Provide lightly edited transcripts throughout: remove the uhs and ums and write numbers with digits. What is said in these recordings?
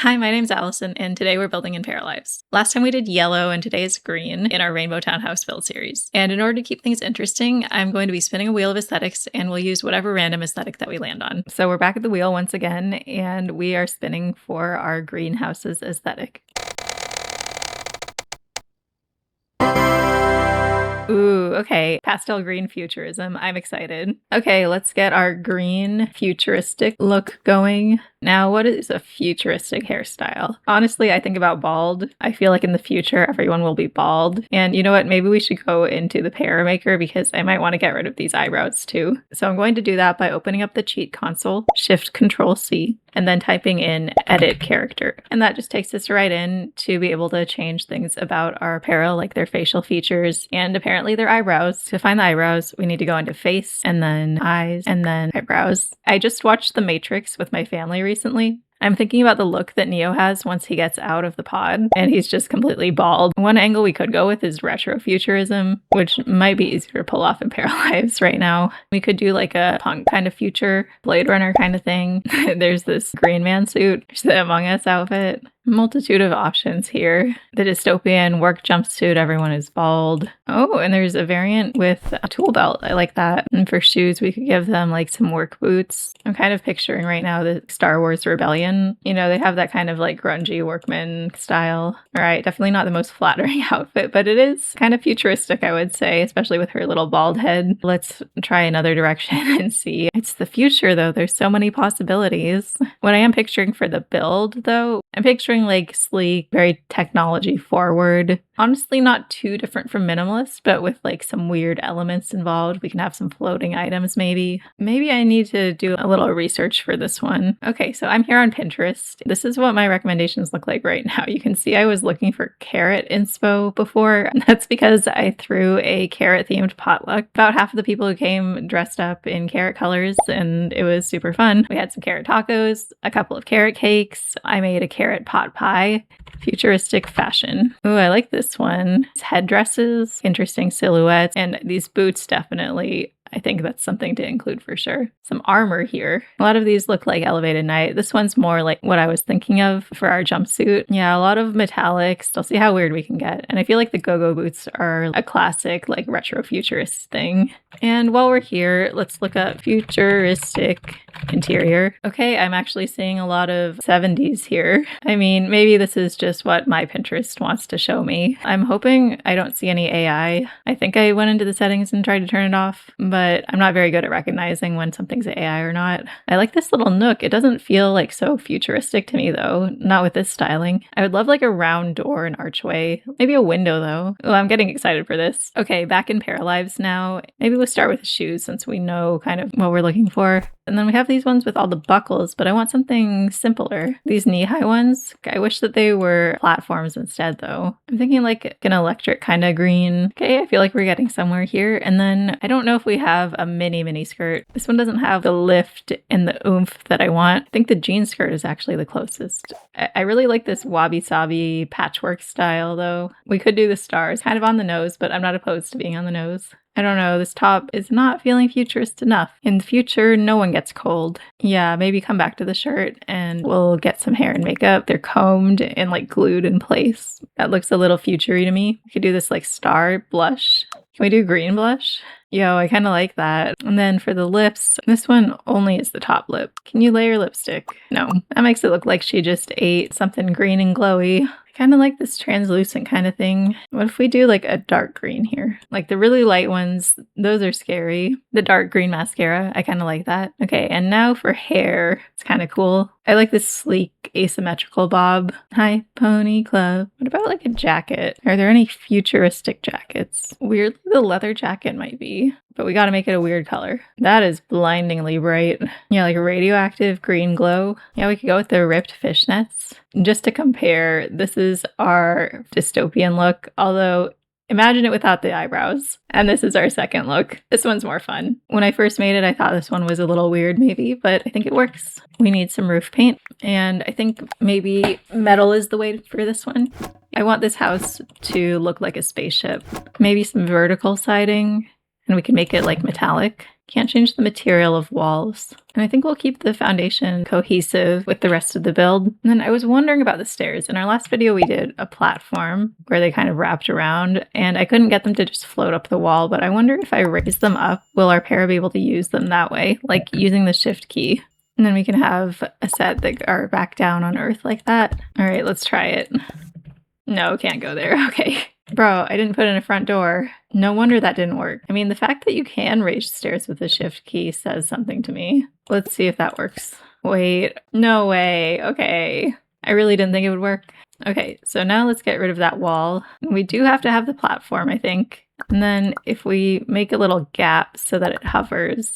Hi, my name's Allison, and today we're building in Paralives. Last time we did yellow, and today is green in our Rainbow Townhouse build series. And in order to keep things interesting, I'm going to be spinning a wheel of aesthetics, and we'll use whatever random aesthetic that we land on. So we're back at the wheel once again, and we are spinning for our greenhouses aesthetic. Ooh, okay. Pastel green futurism. I'm excited. Okay, let's get our green futuristic look going. Now, what is a futuristic hairstyle? Honestly, I think about bald. I feel like in the future, everyone will be bald. And you know what? Maybe we should go into the Paramaker because I might want to get rid of these eyebrows too. So I'm going to do that by opening up the cheat console, Shift Control C, and then typing in edit character. And that just takes us right in to be able to change things about our apparel, like their facial features and apparently their eyebrows. To find the eyebrows, we need to go into face and then eyes and then eyebrows. I just watched The Matrix with my family recently. I'm thinking about the look that Neo has once he gets out of the pod and he's just completely bald. One angle we could go with is retrofuturism, which might be easier to pull off in Paralives right now. We could do like a punk kind of future, Blade Runner kind of thing. There's this Green Man suit, there's the Among Us outfit. Multitude of options here. The dystopian work jumpsuit, everyone is bald. Oh, and there's a variant with a tool belt. I like that. And for shoes, we could give them like some work boots. I'm kind of picturing right now the Star Wars Rebellion. You know, they have that kind of like grungy workman style. All right, definitely not the most flattering outfit, but it is kind of futuristic, I would say, especially with her little bald head. Let's try another direction and see. It's the future though. There's so many possibilities. What I am picturing for the build though, I'm picturing like sleek, very technology forward. Honestly, not too different from minimalist, but with like some weird elements involved. We can have some floating items maybe. Maybe I need to do a little research for this one. Okay, so I'm here on Pinterest. This is what my recommendations look like right now. You can see I was looking for carrot inspo before. That's because I threw a carrot themed potluck. About half of the people who came dressed up in carrot colors and it was super fun. We had some carrot tacos, a couple of carrot cakes. I made a carrot pot pie, futuristic fashion. Ooh, I like this one. It's headdresses, interesting silhouettes, and these boots definitely. I think that's something to include for sure. Some armor here. A lot of these look like elevated night. This one's more like what I was thinking of for our jumpsuit. Yeah, a lot of metallics. I'll see how weird we can get. And I feel like the go-go boots are a classic like retro futurist thing. And while we're here, let's look at futuristic interior. Okay, I'm actually seeing a lot of 70s here. I mean, maybe this is just what my Pinterest wants to show me. I'm hoping I don't see any AI. I think I went into the settings and tried to turn it off, but I'm not very good at recognizing when something's AI or not. I like this little nook. It doesn't feel like so futuristic to me though, not with this styling. I would love like a round door and archway, maybe a window though. Oh, I'm getting excited for this. Okay, back in Paralives now. Maybe we'll start with the shoes since we know kind of what we're looking for. And then we have these ones with all the buckles, but I want something simpler. These knee-high ones, I wish that they were platforms instead though. I'm thinking like an electric kind of green. Okay, I feel like we're getting somewhere here. And then I don't know if we have a mini skirt. This one doesn't have the lift and the oomph that I want. I think the jean skirt is actually the closest. I really like this wabi-sabi patchwork style though. We could do the stars kind of on the nose, but I'm not opposed to being on the nose. I don't know, this top is not feeling futurist enough. In the future, no one gets cold. Yeah, maybe come back to the shirt and we'll get some hair and makeup. They're combed and like glued in place. That looks a little futury to me. We could do this like star blush. Can we do green blush? Yo, I kind of like that. And then for the lips, this one only is the top lip. Can you layer lipstick? No, that makes it look like she just ate something green and glowy. Kind of like this translucent kind of thing. What if we do like a dark green here? Like the really light ones, those are scary. The dark green mascara, I kind of like that. Okay, and now for hair. It's kind of cool. I like this sleek asymmetrical bob. Hi, Pony Club. What about like a jacket? Are there any futuristic jackets? Weirdly, the leather jacket might be, but we got to make it a weird color. That is blindingly bright. Yeah, like a radioactive green glow. Yeah, we could go with the ripped fishnets. Just to compare, this is our dystopian look, although imagine it without the eyebrows. And this is our second look. This one's more fun. When I first made it, I thought this one was a little weird maybe, but I think it works. We need some roof paint, and I think maybe metal is the way for this one. I want this house to look like a spaceship. Maybe some vertical siding, and we can make it like metallic. Can't change the material of walls. And I think we'll keep the foundation cohesive with the rest of the build. And then I was wondering about the stairs. In our last video, we did a platform where they kind of wrapped around, and I couldn't get them to just float up the wall, but I wonder if I raise them up, will our para be able to use them that way, like using the shift key? And then we can have a set that are back down on Earth like that. All right, let's try it. No, can't go there. Okay. Bro, I didn't put in a front door. No wonder that didn't work. I mean, the fact that you can raise stairs with the shift key says something to me. Let's see if that works. Wait, no way. Okay. I really didn't think it would work. Okay, so now let's get rid of that wall. We do have to have the platform, I think. And then if we make a little gap so that it hovers.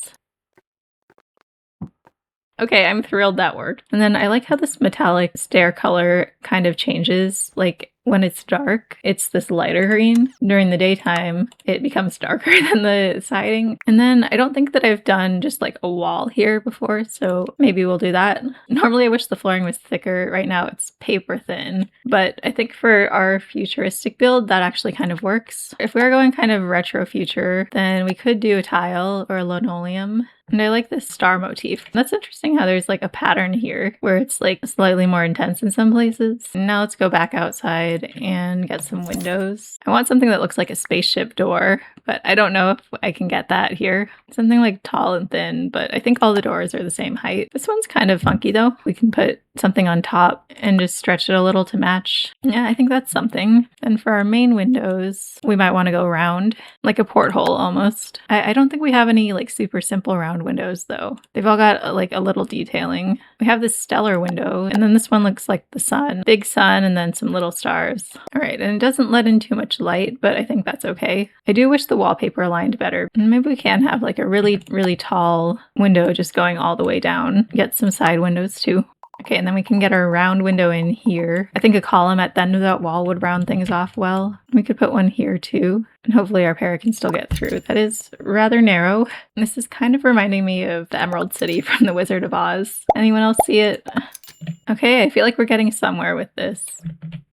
Okay, I'm thrilled that worked. And then I like how this metallic stair color kind of changes. Like when it's dark, it's this lighter green. During the daytime, it becomes darker than the siding. And then I don't think that I've done just like a wall here before, so maybe we'll do that. Normally I wish the flooring was thicker. Right now it's paper thin. But I think for our futuristic build, that actually kind of works. If we're going kind of retro future, then we could do a tile or a linoleum. And I like this star motif. That's interesting how there's like a pattern here where it's like slightly more intense in some places. And now let's go back outside and get some windows. I want something that looks like a spaceship door, but I don't know if I can get that here. Something like tall and thin, but I think all the doors are the same height. This one's kind of funky though. We can put something on top and just stretch it a little to match. Yeah, I think that's something. And for our main windows, we might want to go round, like a porthole almost. I don't think we have any like super simple round windows though. They've all got like a little detailing. We have this stellar window, and then this one looks like the sun. Big sun and then some little stars. All right, and it doesn't let in too much light, but I think that's okay. I do wish the wallpaper aligned better. Maybe we can have like a really, really tall window just going all the way down. Get some side windows too. Okay, and then we can get our round window in here. I think a column at the end of that wall would round things off well. We could put one here too, and hopefully our para can still get through. That is rather narrow. This is kind of reminding me of the Emerald City from The Wizard of Oz. Anyone else see it? Okay, I feel like we're getting somewhere with this.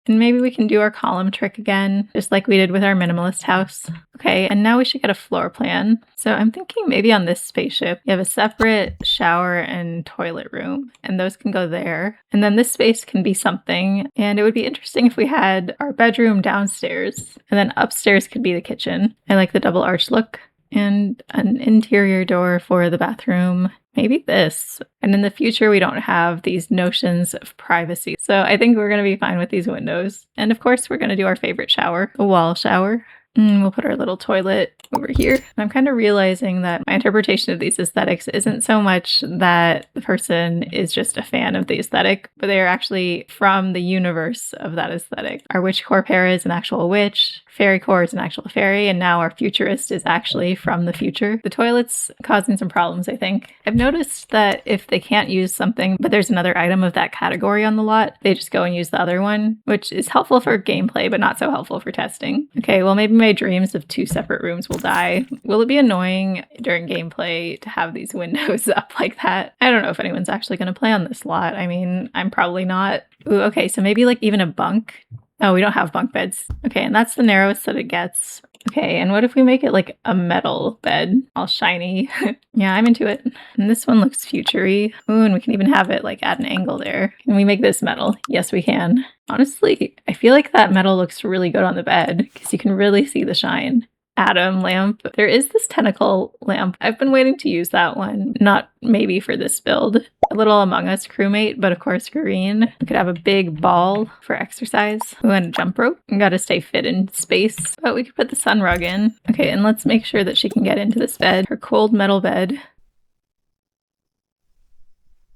And maybe we can do our column trick again, just like we did with our minimalist house. Okay, and now we should get a floor plan. So I'm thinking maybe on this spaceship, you have a separate shower and toilet room, and those can go there. And then this space can be something, and it would be interesting if we had our bedroom downstairs, and then upstairs could be the kitchen. I like the double arch look. And an interior door for the bathroom. Maybe this. And in the future, we don't have these notions of privacy. So I think we're going to be fine with these windows. And of course, we're going to do our favorite shower, a wall shower. We'll put our little toilet over here. I'm kind of realizing that my interpretation of these aesthetics isn't so much that the person is just a fan of the aesthetic, but they are actually from the universe of that aesthetic. Our witchcore para is an actual witch, fairy core is an actual fairy, and now our futurist is actually from the future. The toilet's causing some problems, I think. I've noticed that if they can't use something, but there's another item of that category on the lot, they just go and use the other one, which is helpful for gameplay, but not so helpful for testing. Okay, well maybe my dreams of 2 separate rooms will die. Will it be annoying during gameplay to have these windows up like that? I don't know if anyone's actually going to play on this lot. I mean, I'm probably not. Ooh, okay, so maybe like even a bunk. Oh, we don't have bunk beds. Okay, and that's the narrowest that it gets. Okay, and what if we make it like a metal bed, all shiny? Yeah, I'm into it. And this one looks future-y. Ooh, and we can even have it like at an angle there. Can we make this metal? Yes, we can. Honestly, I feel like that metal looks really good on the bed because you can really see the shine. Atom lamp. There is this tentacle lamp. I've been waiting to use that one. Not maybe for this build. A little Among Us crewmate, but of course green. We could have a big ball for exercise. Ooh, and a jump rope. We gotta stay fit in space. But we could put the sun rug in. Okay, and let's make sure that she can get into this bed. Her cold metal bed.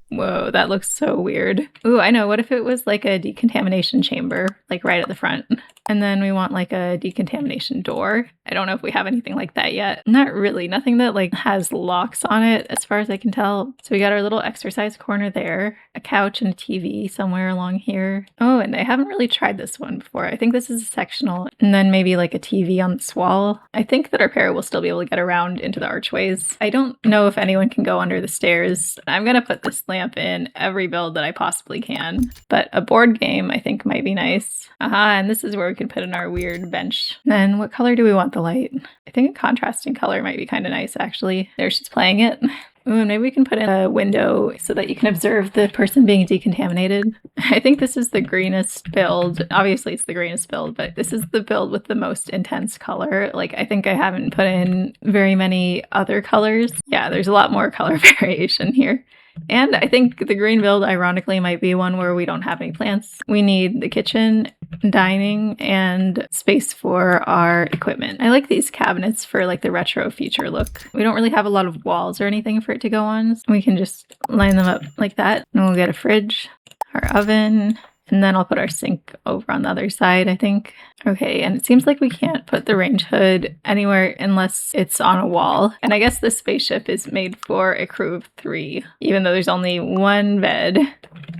Whoa, that looks so weird. Ooh, I know. What if it was like a decontamination chamber, like right at the front? And then we want like a decontamination door. I don't know if we have anything like that yet. Not really. Nothing that like has locks on it as far as I can tell. So we got our little exercise corner there, a couch and a TV somewhere along here. Oh, and I haven't really tried this one before. I think this is a sectional, and then maybe like a TV on this wall. I think that our pair will still be able to get around into the archways. I don't know if anyone can go under the stairs. I'm gonna put this lamp in every build that I possibly can. But a board game I think might be nice. And this is where we can put in our weird bench. Then what color do we want the light? I think a contrasting color might be kind of nice, actually. There, she's playing it. Ooh, and maybe we can put in a window so that you can observe the person being decontaminated. I think this is the greenest build. Obviously, it's the greenest build, but this is the build with the most intense color. Like, I think I haven't put in very many other colors. Yeah, there's a lot more color variation here. And I think the green build, ironically, might be one where we don't have any plants. We need the kitchen, dining, and space for our equipment. I like these cabinets for like the retro future look. We don't really have a lot of walls or anything for it to go on. So we can just line them up like that. And we'll get a fridge, our oven, and then I'll put our sink over on the other side, I think. Okay, and it seems like we can't put the range hood anywhere unless it's on a wall. And I guess this spaceship is made for a crew of 3, even though there's only 1 bed.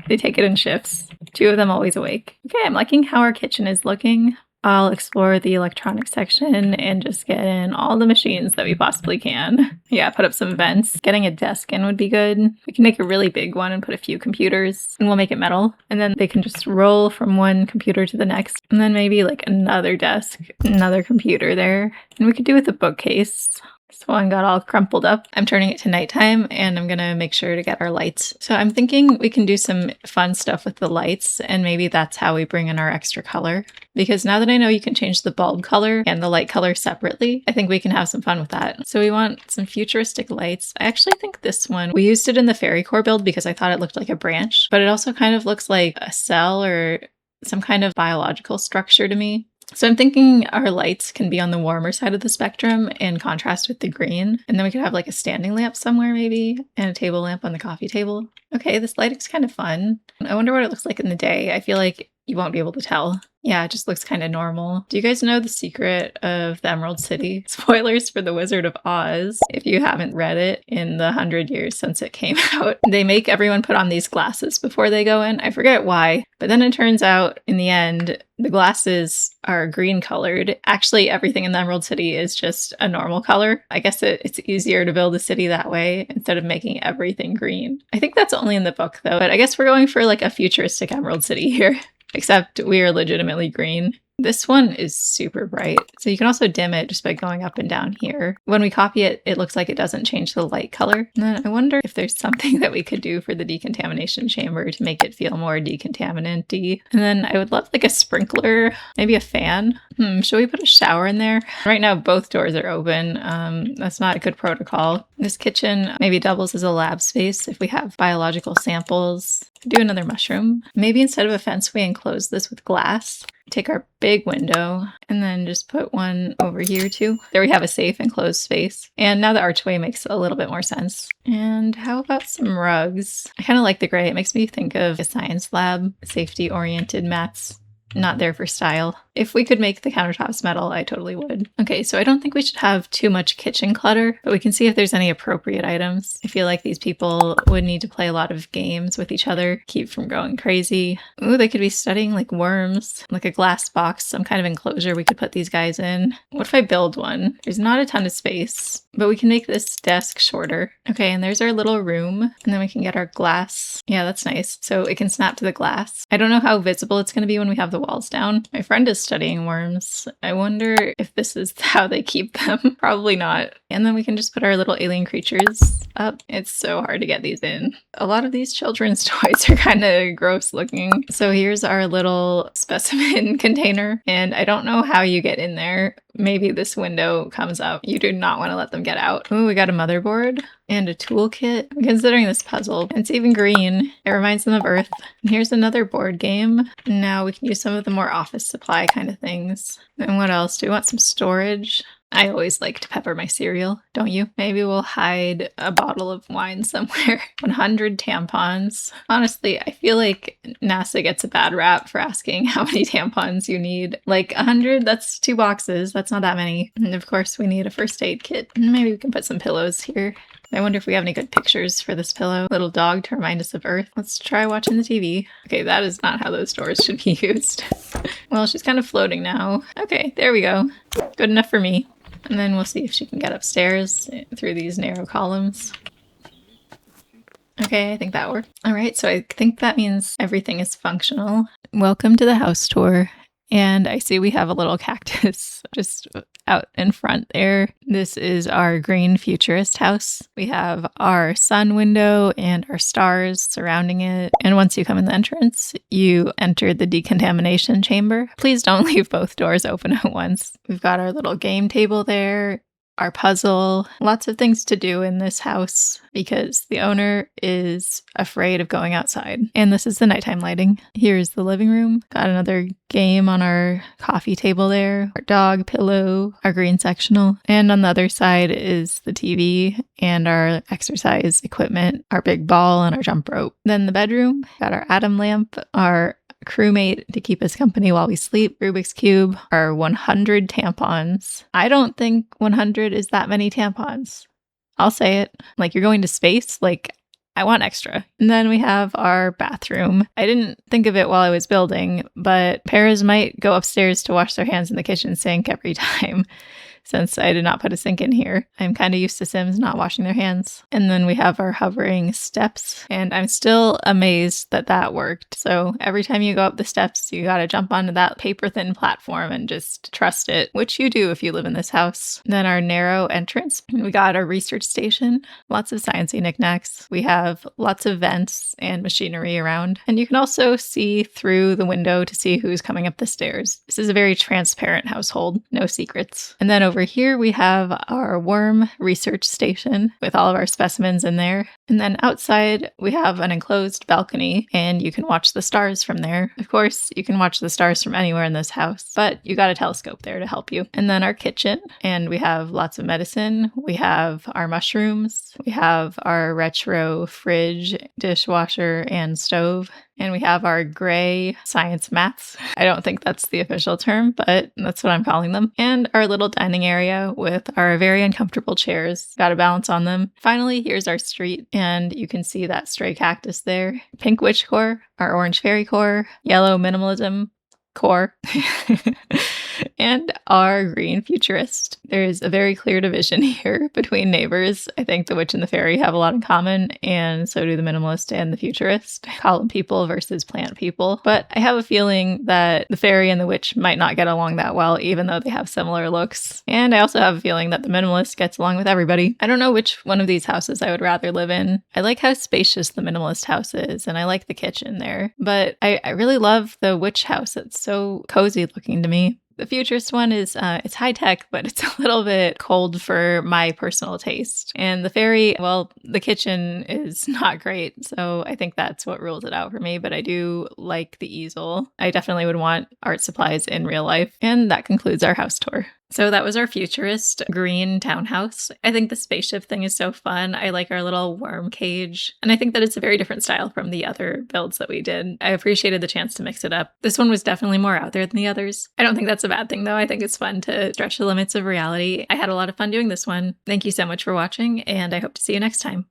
They take it in shifts. 2 of them always awake. Okay, I'm liking how our kitchen is looking. I'll explore the electronics section and just get in all the machines that we possibly can. Yeah, put up some vents. Getting a desk in would be good. We can make a really big one and put a few computers, and we'll make it metal. And then they can just roll from one computer to the next. And then maybe like another desk, another computer there. And we could do with a bookcase. This one got all crumpled up. I'm turning it to nighttime and I'm gonna make sure to get our lights. So I'm thinking we can do some fun stuff with the lights, and maybe that's how we bring in our extra color. Because now that I know you can change the bulb color and the light color separately, I think we can have some fun with that. So we want some futuristic lights. I actually think this one, we used it in the fairy core build because I thought it looked like a branch, but it also kind of looks like a cell or some kind of biological structure to me. So I'm thinking our lights can be on the warmer side of the spectrum in contrast with the green. And then we could have like a standing lamp somewhere maybe, and a table lamp on the coffee table. Okay, this lighting's kind of fun. I wonder what it looks like in the day. I feel like you won't be able to tell. Yeah, it just looks kind of normal. Do you guys know the secret of the Emerald City? Spoilers for The Wizard of Oz, if you haven't read it in the 100 years since it came out. They make everyone put on these glasses before they go in. I forget why, but then it turns out in the end, the glasses are green colored. Actually, everything in the Emerald City is just a normal color. I guess it's easier to build a city that way instead of making everything green. I think that's only in the book though, but I guess we're going for like a futuristic Emerald City here. Except we are legitimately green. This one is super bright, so you can also dim it just by going up and down here. When we copy it, it looks like it doesn't change the light color. And then I wonder if there's something that we could do for the decontamination chamber to make it feel more decontaminant-y. And then I would love like a sprinkler, maybe a fan. Should we put a shower in there? Right now, both doors are open. That's not a good protocol. This kitchen maybe doubles as a lab space if we have biological samples. Do another mushroom. Maybe instead of a fence, we enclose this with glass. Take our big window and then just put one over here too. There we have a safe enclosed space. And now the archway makes a little bit more sense. And how about some rugs? I kind of like the gray. It makes me think of a science lab, safety-oriented mats. Not there for style. If we could make the countertops metal, I totally would. Okay, so I don't think we should have too much kitchen clutter, but we can see if there's any appropriate items. I feel like these people would need to play a lot of games with each other, keep from going crazy. Ooh, they could be studying like worms, like a glass box, some kind of enclosure we could put these guys in. What if I build one? There's not a ton of space, but we can make this desk shorter. Okay, and there's our little room, and then we can get our glass. Yeah, that's nice. So it can snap to the glass. I don't know how visible it's going to be when we have the walls down. My friend is studying worms. I wonder if this is how they keep them. Probably not. And then we can just put our little alien creatures up. It's so hard to get these in. A lot of these children's toys are kind of gross looking. So here's our little specimen container, and I don't know how you get in there. Maybe this window comes up. You do not want to let them get out. Ooh, we got a motherboard and a toolkit. I'm considering this puzzle. It's even green. It reminds them of Earth. And here's another board game. Now we can use some of the more office supply kind of things. And what else? Do we want some storage? I always like to pepper my cereal, don't you? Maybe we'll hide a bottle of wine somewhere. 100 tampons. Honestly, I feel like NASA gets a bad rap for asking how many tampons you need. Like 100, that's 2 boxes. That's not that many. And of course, we need a first aid kit. Maybe we can put some pillows here. I wonder if we have any good pictures for this pillow. Little dog to remind us of Earth. Let's try watching the TV. Okay, that is not how those doors should be used. Well, she's kind of floating now. Okay, there we go. Good enough for me. And then we'll see if she can get upstairs through these narrow columns. Okay, I think that worked. All right, so I think that means everything is functional. Welcome to the house tour. And I see we have a little cactus just out in front there. This is our green futurist house. We have our sun window and our stars surrounding it. And once you come in the entrance, you enter the decontamination chamber. Please don't leave both doors open at once. We've got our little game table there, our puzzle, lots of things to do in this house because the owner is afraid of going outside. And this is the nighttime lighting. Here's the living room. Got another game on our coffee table there, our dog pillow, our green sectional. And on the other side is the TV and our exercise equipment, our big ball and our jump rope. Then the bedroom, got our atom lamp, our crewmate to keep us company while we sleep, Rubik's Cube, our 100 tampons. I don't think 100 is that many tampons. I'll say it. Like, you're going to space? Like, I want extra. And then we have our bathroom. I didn't think of it while I was building, but paras might go upstairs to wash their hands in the kitchen sink every time. Since I did not put a sink in here, I'm kind of used to Sims not washing their hands. And then we have our hovering steps, and I'm still amazed that that worked. So every time you go up the steps, you got to jump onto that paper-thin platform and just trust it, which you do if you live in this house. Then our narrow entrance, we got our research station, lots of sciencey knickknacks. We have lots of vents and machinery around, and you can also see through the window to see who's coming up the stairs. This is a very transparent household, no secrets. And then over here, we have our worm research station with all of our specimens in there. And then outside, we have an enclosed balcony, and you can watch the stars from there. Of course, you can watch the stars from anywhere in this house, but you got a telescope there to help you. And then our kitchen, and we have lots of medicine. We have our mushrooms. We have our retro fridge, dishwasher, and stove. And we have our gray science mats. I don't think that's the official term, but that's what I'm calling them. And our little dining area with our very uncomfortable chairs. Got a balance on them. Finally, here's our street, and you can see that stray cactus there. Pink witch core, our orange fairy core, yellow minimalism core, and our green futurist. There's a very clear division here between neighbors. I think the witch and the fairy have a lot in common, and so do the minimalist and the futurist. Column people versus plant people. But I have a feeling that the fairy and the witch might not get along that well, even though they have similar looks. And I also have a feeling that the minimalist gets along with everybody. I don't know which one of these houses I would rather live in. I like how spacious the minimalist house is, and I like the kitchen there. But I really love the witch house. It's so cozy looking to me. The futurist one is, it's high tech, but it's a little bit cold for my personal taste. And the fairy, well, the kitchen is not great. So I think that's what rules it out for me. But I do like the easel. I definitely would want art supplies in real life. And that concludes our house tour. So that was our futurist green townhouse. I think the spaceship thing is so fun. I like our little worm cage. And I think that it's a very different style from the other builds that we did. I appreciated the chance to mix it up. This one was definitely more out there than the others. I don't think that's a bad thing though. I think it's fun to stretch the limits of reality. I had a lot of fun doing this one. Thank you so much for watching, and I hope to see you next time.